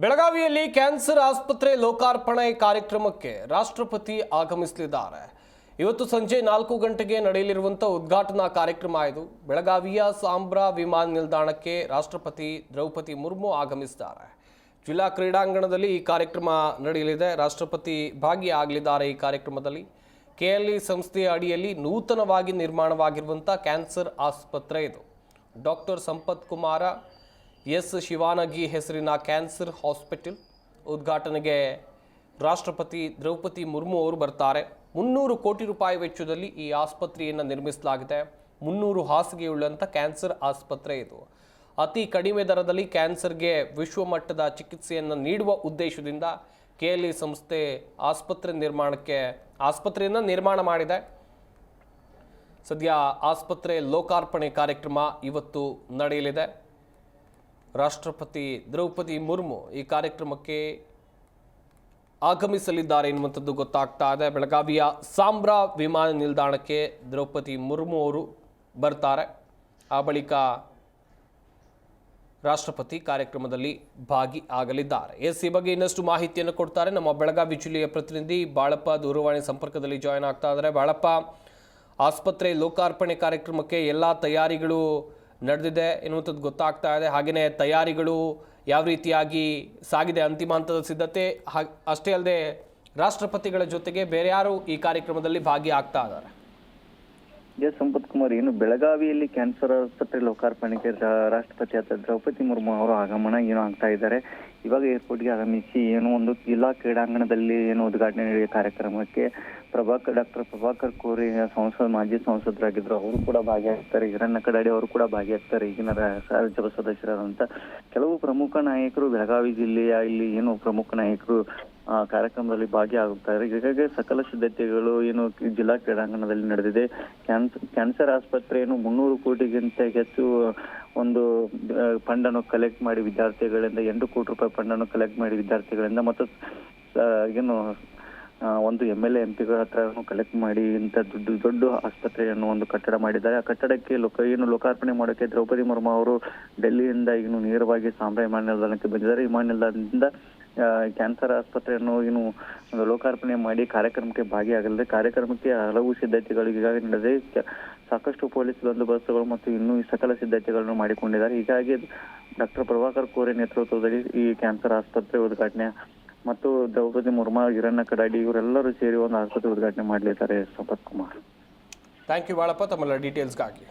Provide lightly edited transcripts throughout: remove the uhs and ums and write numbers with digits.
ಬೆಳಗಾವಿಯಲ್ಲಿ ಕ್ಯಾನ್ಸರ್ ಆಸ್ಪತ್ರೆ ಲೋಕಾರ್ಪಣೆ ಕಾರ್ಯಕ್ರಮಕ್ಕೆ ರಾಷ್ಟ್ರಪತಿ ಆಗಮಿಸಲಿದ್ದಾರೆ. ಇವತ್ತು ಸಂಜೆ 4 ಗಂಟೆಗೆ ನಡೆಯಲಿರುವಂತಹ ಉದ್ಘಾಟನಾ ಕಾರ್ಯಕ್ರಮ ಇದು. ಬೆಳಗಾವಿಯ ಸಾಂಬ್ರಾ ವಿಮಾನ ನಿಲ್ದಾಣಕ್ಕೆ ರಾಷ್ಟ್ರಪತಿ ದ್ರೌಪದಿ ಮುರ್ಮು ಆಗಮಿಸಿದ್ದಾರೆ. ಜಿಲ್ಲಾ ಕ್ರೀಡಾಂಗಣದಲ್ಲಿ ಈ ಕಾರ್ಯಕ್ರಮ ನಡೆಯಲಿದೆ. ರಾಷ್ಟ್ರಪತಿ ಭಾಗಿಯಾಗಲಿದ್ದಾರೆ. ಈ ಕಾರ್ಯಕ್ರಮದಲ್ಲಿ ಕೆಎಲ್ಇ ಸಂಸ್ಥೆಯ ಅಡಿಯಲ್ಲಿ ನೂತನವಾಗಿ ನಿರ್ಮಾಣವಾಗಿರುವಂತಹ ಕ್ಯಾನ್ಸರ್ ಆಸ್ಪತ್ರೆ ಇದು. ಡಾಕ್ಟರ್ ಸಂಪತ್ ಕುಮಾರ ಎಸ್ ಶಿವಾನಗಿ ಹೆಸರಿನ ಕ್ಯಾನ್ಸರ್ ಹಾಸ್ಪಿಟಲ್ ಉದ್ಘಾಟನೆಗೆ ರಾಷ್ಟ್ರಪತಿ ದ್ರೌಪದಿ ಮುರ್ಮು ಅವರು ಬರ್ತಾರೆ. 300 ಕೋಟಿ ರೂಪಾಯಿ ವೆಚ್ಚದಲ್ಲಿ ಈ ಆಸ್ಪತ್ರೆಯನ್ನು ನಿರ್ಮಿಸಲಾಗಿದೆ. 300 ಹಾಸಿಗೆಯುಳ್ಳಂಥ ಕ್ಯಾನ್ಸರ್ ಆಸ್ಪತ್ರೆ ಇದು. ಅತಿ ಕಡಿಮೆ ದರದಲ್ಲಿ ಕ್ಯಾನ್ಸರ್ಗೆ ವಿಶ್ವಮಟ್ಟದ ಚಿಕಿತ್ಸೆಯನ್ನು ನೀಡುವ ಉದ್ದೇಶದಿಂದ ಕೆಎಲ್ಇ ಸಂಸ್ಥೆ ಆಸ್ಪತ್ರೆಯನ್ನು ನಿರ್ಮಾಣ ಮಾಡಿದೆ. ಸದ್ಯ ಆಸ್ಪತ್ರೆ ಲೋಕಾರ್ಪಣೆ ಕಾರ್ಯಕ್ರಮ ಇವತ್ತು ನಡೆಯಲಿದೆ. ರಾಷ್ಟ್ರಪತಿ ದ್ರೌಪದಿ ಮುರ್ಮು ಈ ಕಾರ್ಯಕ್ರಮಕ್ಕೆ ಆಗಮಿಸಲಿದ್ದಾರೆ ಎನ್ನುವಂಥದ್ದು ಗೊತ್ತಾಗ್ತಾ ಇದೆ. ಬೆಳಗಾವಿಯ ಸಾಂಬ್ರಾ ವಿಮಾನ ನಿಲ್ದಾಣಕ್ಕೆ ದ್ರೌಪದಿ ಮುರ್ಮು ಅವರು ಬರ್ತಾರೆ. ಆ ಬಳಿಕ ರಾಷ್ಟ್ರಪತಿ ಕಾರ್ಯಕ್ರಮದಲ್ಲಿ ಭಾಗಿಯಾಗಲಿದ್ದಾರೆ. ಈ ಬಗ್ಗೆ ಇನ್ನಷ್ಟು ಮಾಹಿತಿಯನ್ನು ಕೊಡ್ತಾರೆ ನಮ್ಮ ಬೆಳಗಾವಿ ಜಿಲ್ಲೆಯ ಪ್ರತಿನಿಧಿ ಬಾಳಪ್ಪ. ದೂರವಾಣಿ ಸಂಪರ್ಕದಲ್ಲಿ ಜಾಯಿನ್ ಆಗ್ತಾ ಇದ್ದಾರೆ. ಬಾಳಪ್ಪ, ಆಸ್ಪತ್ರೆ ಲೋಕಾರ್ಪಣೆ ಕಾರ್ಯಕ್ರಮಕ್ಕೆ ಎಲ್ಲ ತಯಾರಿಗಳು ನಡೆದಿದೆ ಎನ್ನುವಂಥದ್ದು ಗೊತ್ತಾಗ್ತಾ ಇದೆ. ಹಾಗೆಯೇ ತಯಾರಿಗಳು ಯಾವ ರೀತಿಯಾಗಿ ಸಾಗಿದೆ, ಅಂತಿಮ ಹಂತದ ಸಿದ್ಧತೆ, ಅಷ್ಟೇ ಅಲ್ಲದೆ ರಾಷ್ಟ್ರಪತಿಗಳ ಜೊತೆಗೆ ಬೇರೆ ಯಾರು ಈ ಕಾರ್ಯಕ್ರಮದಲ್ಲಿ ಭಾಗಿಯಾಗ್ತಾ ಇದ್ದಾರೆ? ಸಂಪತ್ ಕುಮಾರ್, ಏನು ಬೆಳಗಾವಿಯಲ್ಲಿ ಕ್ಯಾನ್ಸರ್ ಆಸ್ಪತ್ರೆ ಲೋಕಾರ್ಪಣೆಗೆ ರಾಷ್ಟ್ರಪತಿ ದ್ರೌಪದಿ ಮುರ್ಮು ಅವರು ಆಗಮನ ಆಗ್ತಾ ಇದ್ದಾರೆ. ಇವಾಗ ಏರ್ಪೋರ್ಟ್ಗೆ ಆಗಮಿಸಿ ಒಂದು ಜಿಲ್ಲಾ ಕ್ರೀಡಾಂಗಣದಲ್ಲಿ ಉದ್ಘಾಟನೆ ಕಾರ್ಯಕ್ರಮಕ್ಕೆ ಡಾಕ್ಟರ್ ಪ್ರಭಾಕರ್ ಕೋರೆ ಮಾಜಿ ಸಂಸದರಾಗಿದ್ರು, ಅವರು ಕೂಡ ಭಾಗಿಯಾಗ್ತಾರೆ. ಹಿರಣ್ಣ ಕಡಾಡಿ ಅವರು ಕೂಡ ಭಾಗಿಯಾಗ್ತಾರೆ. ಈಗಿನ ರಾಜ್ಯಸಭಾ ಸದಸ್ಯರಾದಂತ ಕೆಲವು ಪ್ರಮುಖ ನಾಯಕರು ಬೆಳಗಾವಿ ಜಿಲ್ಲೆಯ ಇಲ್ಲಿ ಪ್ರಮುಖ ನಾಯಕರು ಕಾರ್ಯಕ್ರಮದಲ್ಲಿ ಭಾಗಿಯಾಗುತ್ತಾರೆ. ಹೀಗಾಗಿ ಸಕಲ ಸಿದ್ಧತೆಗಳು ಜಿಲ್ಲಾ ಕ್ರೀಡಾಂಗಣದಲ್ಲಿ ನಡೆದಿದೆ. ಕ್ಯಾನ್ಸರ್ ಆಸ್ಪತ್ರೆ 300 ಕೋಟಿಗಿಂತ ಹೆಚ್ಚು ಒಂದು ಫಂಡ್ ಅನ್ನು ಕಲೆಕ್ಟ್ ಮಾಡಿ ವಿದ್ಯಾರ್ಥಿಗಳಿಂದ 8 ಕೋಟಿ ರೂಪಾಯಿ ಫಂಡ್ ಅನ್ನು ಕಲೆಕ್ಟ್ ಮಾಡಿ ವಿದ್ಯಾರ್ಥಿಗಳಿಂದ ಮತ್ತು ಒಂದು MLA MP ಗಳ ಹತ್ರ ಕಲೆಕ್ಟ್ ಮಾಡಿ ಇಂಥ ದೊಡ್ಡ ಆಸ್ಪತ್ರೆಯನ್ನು ಒಂದು ಕಟ್ಟಡ ಮಾಡಿದ್ದಾರೆ. ಆ ಕಟ್ಟಡಕ್ಕೆ ಲೋಕಾರ್ಪಣೆ ಮಾಡೋಕೆ ದ್ರೌಪದಿ ಮುರ್ಮು ಅವರು ಡೆಲ್ಲಿಯಿಂದ ನೇರವಾಗಿ ಸಾಂಬ್ರಾ ವಿಮಾನ ನಿಲ್ದಾಣಕ್ಕೆ ಬಂದಿದ್ದಾರೆ. ವಿಮಾನ ನಿಲ್ದಾಣದಿಂದ ಕ್ಯಾನ್ಸರ್ ಆಸ್ಪತ್ರೆಯನ್ನು ಲೋಕಾರ್ಪಣೆ ಮಾಡಿ ಕಾರ್ಯಕ್ರಮಕ್ಕೆ ಭಾಗಿಯಾಗಲಿದೆ. ಕಾರ್ಯಕ್ರಮಕ್ಕೆ ಹಲವು ಸಿದ್ಧತೆಗಳು ಈಗಾಗಲೇ ನಡೆದಿದೆ. ಸಾಕಷ್ಟು ಪೊಲೀಸ್ ಬಂದೋಬಸ್ತುಗಳು ಮತ್ತು ಇನ್ನೂ ಸಕಲ ಸಿದ್ಧತೆಗಳನ್ನು ಮಾಡಿಕೊಂಡಿದ್ದಾರೆ. ಹೀಗಾಗಿ ಡಾಕ್ಟರ್ ಪ್ರಭಾಕರ್ ಕೋರೆ ನೇತೃತ್ವದಲ್ಲಿ ಈ ಕ್ಯಾನ್ಸರ್ ಆಸ್ಪತ್ರೆ ಉದ್ಘಾಟನೆ ಮತ್ತು ದ್ರೌಪದಿ ಮುರ್ಮು, ಹಿರಣ್ಣ ಕಡಾಡಿ ಇವರೆಲ್ಲರೂ ಸೇರಿ ಒಂದು ಆಸ್ಪತ್ರೆ ಉದ್ಘಾಟನೆ ಮಾಡಲಿದ್ದಾರೆ. ಸಂಪತ್ ಕುಮಾರ್, ಥ್ಯಾಂಕ್ ಯು ಬಾಳಪ್ಪ ತಮ್ಮೆಲ್ಲ ಡೀಟೇಲ್ಸ್ಗಾಗಿ.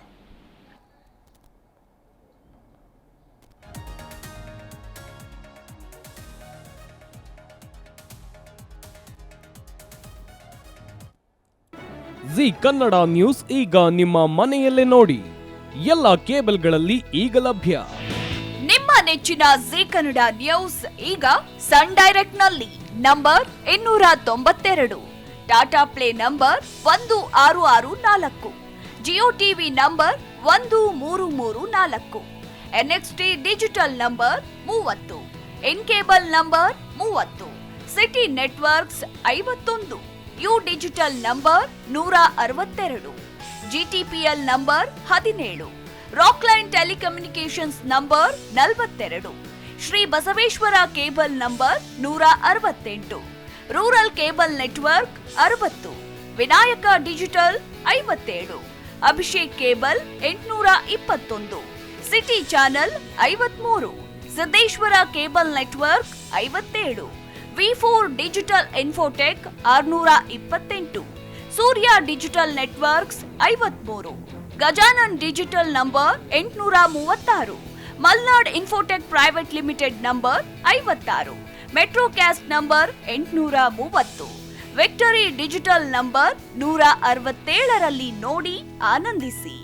ಜಿ ಕನ್ನಡ ನ್ಯೂಸ್ ಈಗ ನಿಮ್ಮ ಮನೆಯಲ್ಲೇ ನೋಡಿ. ಎಲ್ಲ ಕೇಬಲ್ಗಳಲ್ಲಿ ಈಗ ಲಭ್ಯ. ನಿಮ್ಮ ನೆಚ್ಚಿನ ಜಿ ಕನ್ನಡ ನ್ಯೂಸ್ ಈಗ ಸನ್ ಡೈರೆಕ್ಟ್ ನಲ್ಲಿ number 292, Tata play number 1664, Jio TV number 1334, NXT digital number 30, in cable number 30, city networks 51, U digital number 162, GTPL number 17, Rockline telecommunications number 42, Shri Basaveshwara cable number 168, rural cable network 60, Vinayaka digital 57, Abhishek cable 821, city channel 53, Siddeshwara cable network 57, V4 digital Infotech 628, Surya digital networks 53, Gajanan digital number 836, Malnad Infotech private limited number 56, Metrocast number 830, Victory digital number 167ರಲ್ಲಿ ನೋಡಿ ಆನಂದಿಸಿ.